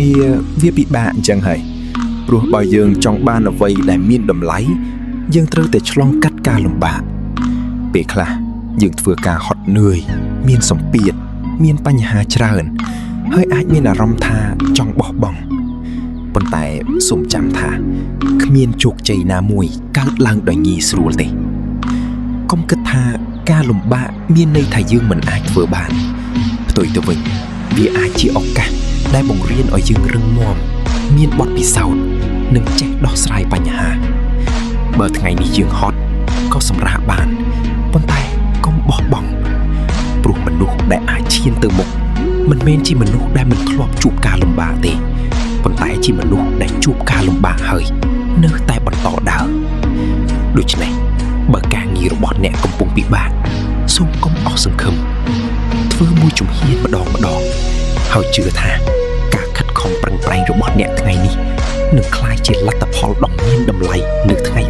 ងារវាពិបាកអញ្ចឹងហើយព្រោះបើយើងចង់បានអ្វីដែលមានតម្លៃយើងត្រូវតែឆ្លងកាត់ការលំបាកពេលខ្លះយើងធ្វើការហត់នឿយមានសម្ពាធមានបញ្ហាច្រើនហើយអាចមានអារម្មណ៍ថាចង់បោះបង់ប៉ុន្តែសូមចាំថាគ្មានជោគជ័យណាមួយកើតឡើងដោយងាយស្រួលទេកុំគិតថាការលំបាកមានន័យថាយើងមិនអាចធ្វើបានផ្ទុយទៅវិញវាអាចជាឱកាសដែលបង្រៀនឲ្យយើងរឹងមាំមានបទពិសោធន៍និងចេះដោះស្រាយបញ្ហាបើថ្ងៃនេះយើងហត់ក៏សម្រាកបានប៉ុន្តែកុំបោះបង់ព្រោះមនុស្សដែលអាចឈានទៅមុខមិនមែនជាមនុស្សដែលមិនធ្លាប់ជួបការលំបាកទេប៉ុន្តែជាមនុស្សដែលជួបការលំបាកហើយនៅតែបន្តដើរដូច្នេះបើការងាររបស់អ្នកកំពុងពិបាកសូមកុំអស់សង្ឃឹមធ្វើមួយជំហានម្ដងហើយជឿថាការខិតខំប្រឹងប្រែងរបស់អ្នកថ្ងៃនេះនឹងក្លាយជាលទ្ធផលដ៏មានតម្លៃនៅថ្ងៃ